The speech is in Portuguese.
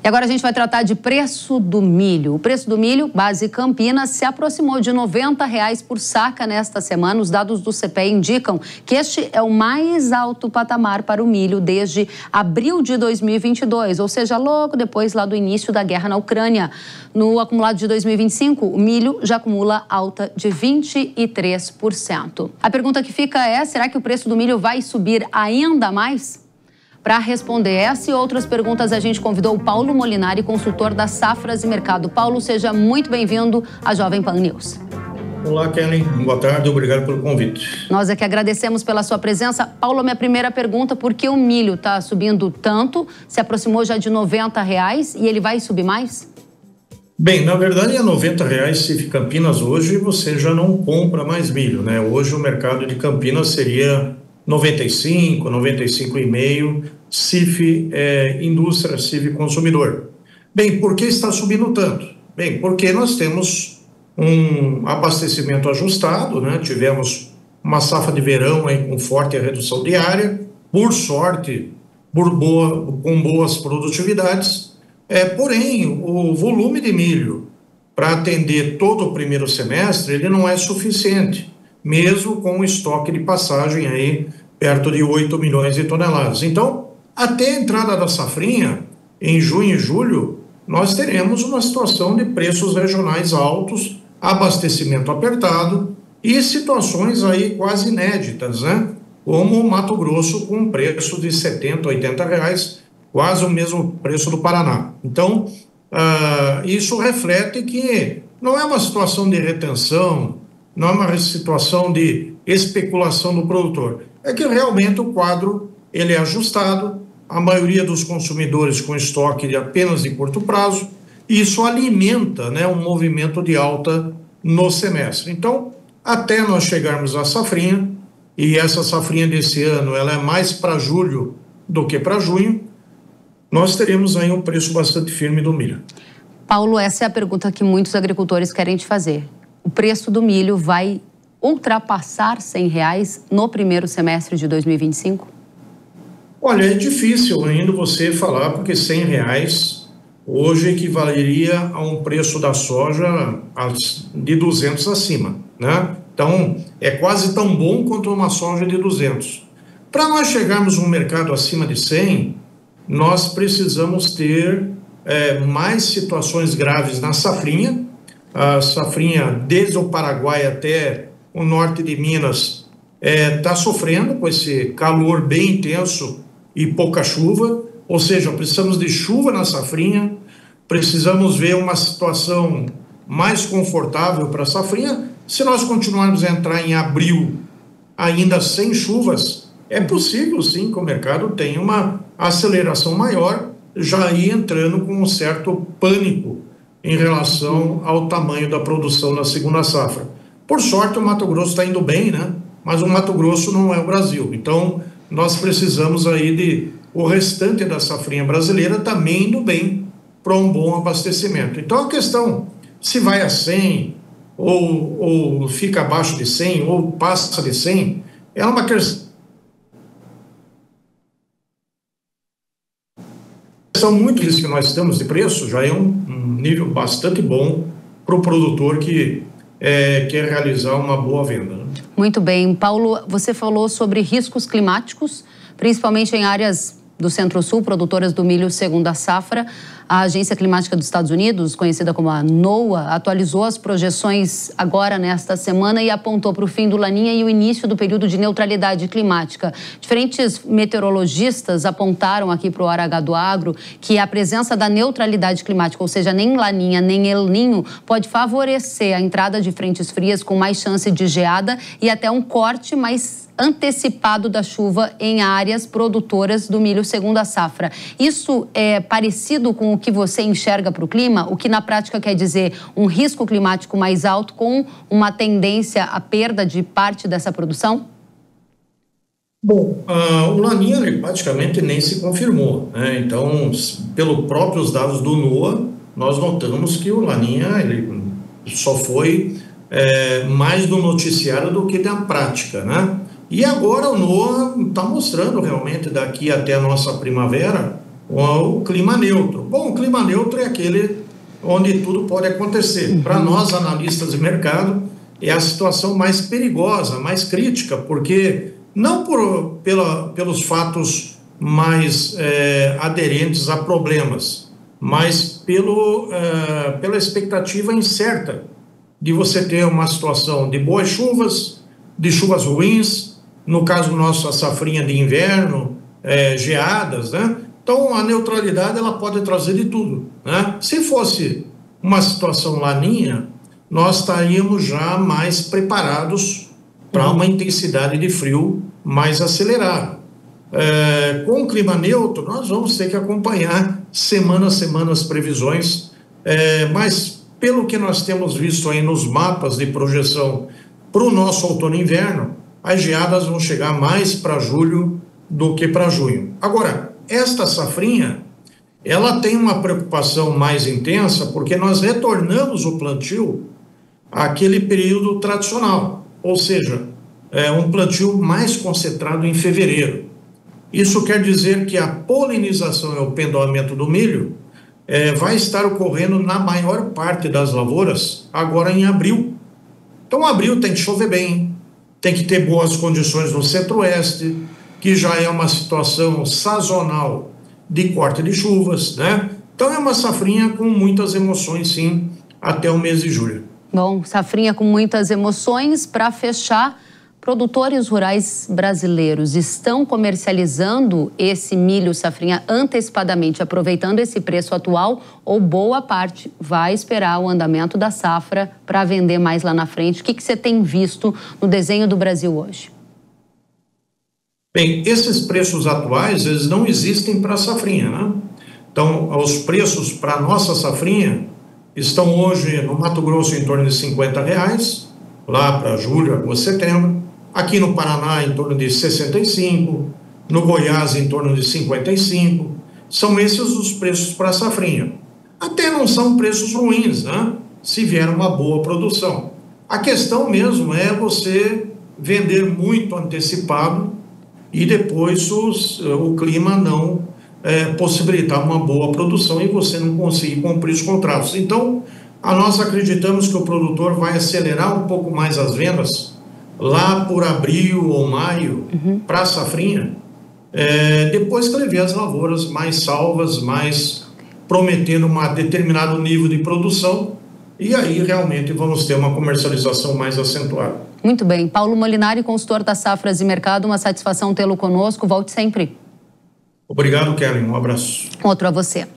E agora a gente vai tratar de preço do milho. O preço do milho, base Campinas, se aproximou de R$ 90 por saca nesta semana. Os dados do CPE indicam que este é o mais alto patamar para o milho desde abril de 2022, ou seja, logo depois lá do início da guerra na Ucrânia. No acumulado de 2025, o milho já acumula alta de 23%. A pergunta que fica é, será que o preço do milho vai subir ainda mais? Para responder essa e outras perguntas, a gente convidou o Paulo Molinari, consultor das Safras e Mercado. Paulo, seja muito bem-vindo à Jovem Pan News. Olá, Kelly. Boa tarde, obrigado pelo convite. Nós é que agradecemos pela sua presença. Paulo, minha primeira pergunta, por que o milho está subindo tanto? Se aproximou já de R$ 90 e ele vai subir mais? Bem, na verdade, a R$ 90 CIF Campinas hoje você já não compra mais milho, né? Hoje o mercado de Campinas seria 95, 95,5, CIF indústria, CIF consumidor. Bem, por que está subindo tanto? Bem, porque nós temos um abastecimento ajustado, né? Tivemos uma safra de verão aí com forte redução de área, por sorte, com boas produtividades, porém o volume de milho para atender todo o primeiro semestre ele não é suficiente, mesmo com o estoque de passagem aí perto de 8 milhões de toneladas. Então, até a entrada da safrinha, em junho e julho, nós teremos uma situação de preços regionais altos, abastecimento apertado e situações aí quase inéditas, né? Como o Mato Grosso com um preço de R$ 70, R$ 80, quase o mesmo preço do Paraná. Então, isso reflete que não é uma situação de retenção, não é uma situação de especulação do produtor. É que realmente o quadro ele é ajustado, a maioria dos consumidores com estoque de apenas de curto prazo, e isso alimenta, né, um movimento de alta no semestre. Então, até nós chegarmos à safrinha, e essa safrinha desse ano ela é mais para julho do que para junho, nós teremos aí um preço bastante firme do milho. Paulo, essa é a pergunta que muitos agricultores querem te fazer. O preço do milho vai ultrapassar R$ 100 no primeiro semestre de 2025? Olha, é difícil ainda você falar, porque R$ 100 hoje equivaleria a um preço da soja de 200 acima, né? Então, é quase tão bom quanto uma soja de 200. Para nós chegarmos num mercado acima de 100, nós precisamos ter mais situações graves na safrinha. A safrinha, desde o Paraguai até o norte de Minas, está sofrendo com esse calor bem intenso e pouca chuva, ou seja, precisamos de chuva na safrinha, precisamos ver uma situação mais confortável para a safrinha. Se nós continuarmos a entrar em abril ainda sem chuvas, é possível sim que o mercado tenha uma aceleração maior, já aí entrando com um certo pânico em relação ao tamanho da produção na segunda safra. Por sorte, o Mato Grosso está indo bem, né? Mas o Mato Grosso não é o Brasil. Então, nós precisamos aí de o restante da safrinha brasileira também indo bem para um bom abastecimento. Então, a questão, se vai a 100, ou fica abaixo de 100, ou passa de 100, é uma questão muito isso que nós estamos de preço, já é um nível bastante bom para o produtor que quer realizar uma boa venda, né? Muito bem. Paulo, você falou sobre riscos climáticos, principalmente em áreas do Centro-Sul, produtoras do milho segunda safra. A Agência Climática dos Estados Unidos, conhecida como a NOAA, atualizou as projeções agora nesta semana e apontou para o fim do Laninha e o início do período de neutralidade climática. Diferentes meteorologistas apontaram aqui para o Hora H do Agro que a presença da neutralidade climática, ou seja, nem Laninha nem El Ninho, pode favorecer a entrada de frentes frias com mais chance de geada e até um corte mais antecipado da chuva em áreas produtoras do milho segunda safra. Isso é parecido com o que você enxerga para o clima, o que na prática quer dizer um risco climático mais alto com uma tendência à perda de parte dessa produção? Bom, o Laninha praticamente nem se confirmou, né? Então, pelos próprios dados do NOAA, nós notamos que o Laninha ele só foi mais do noticiário do que da prática, né? E agora o NOAA está mostrando realmente daqui até a nossa primavera o clima neutro. Bom, o clima neutro é aquele onde tudo pode acontecer. Para nós, analistas de mercado, é a situação mais perigosa, mais crítica, porque não pelos fatos mais aderentes a problemas, mas pela expectativa incerta de você ter uma situação de boas chuvas, de chuvas ruins, no caso nosso, a safrinha de inverno, geadas, né? Então, a neutralidade, ela pode trazer de tudo, né? Se fosse uma situação laninha, nós estaríamos já mais preparados para uma intensidade de frio mais acelerada. Com o clima neutro, nós vamos ter que acompanhar semana a semana as previsões, mas pelo que nós temos visto aí nos mapas de projeção para o nosso outono e inverno, as geadas vão chegar mais para julho do que para junho. Agora, esta safrinha, ela tem uma preocupação mais intensa porque nós retornamos o plantio àquele período tradicional, ou seja, um plantio mais concentrado em fevereiro. Isso quer dizer que a polinização e o pendoamento do milho vai estar ocorrendo na maior parte das lavouras agora em abril. Então, abril tem que chover bem, tem que ter boas condições no centro-oeste, que já é uma situação sazonal de corte de chuvas, né? Então, é uma safrinha com muitas emoções, sim, até o mês de julho. Bom, safrinha com muitas emoções. Para fechar, produtores rurais brasileiros estão comercializando esse milho safrinha antecipadamente, aproveitando esse preço atual, ou boa parte vai esperar o andamento da safra para vender mais lá na frente? O que você tem visto no desenho do Brasil hoje? Bem, esses preços atuais, eles não existem para a safrinha, né? Então, os preços para a nossa safrinha estão hoje no Mato Grosso em torno de R$50, lá para julho, agosto, setembro. Aqui no Paraná em torno de 65, no Goiás em torno de 55. São esses os preços para a safrinha. Até não são preços ruins, né? Se vier uma boa produção. A questão mesmo é você vender muito antecipado e depois o clima não possibilitar uma boa produção e você não conseguir cumprir os contratos. Então, nós acreditamos que o produtor vai acelerar um pouco mais as vendas lá por abril ou maio para a safrinha, depois que ele vê as lavouras mais salvas, mais prometendo um determinado nível de produção, e aí realmente vamos ter uma comercialização mais acentuada. Muito bem. Paulo Molinari, consultor da Safras e Mercado, uma satisfação tê-lo conosco. Volte sempre. Obrigado, Kellen. Um abraço. Outro a você.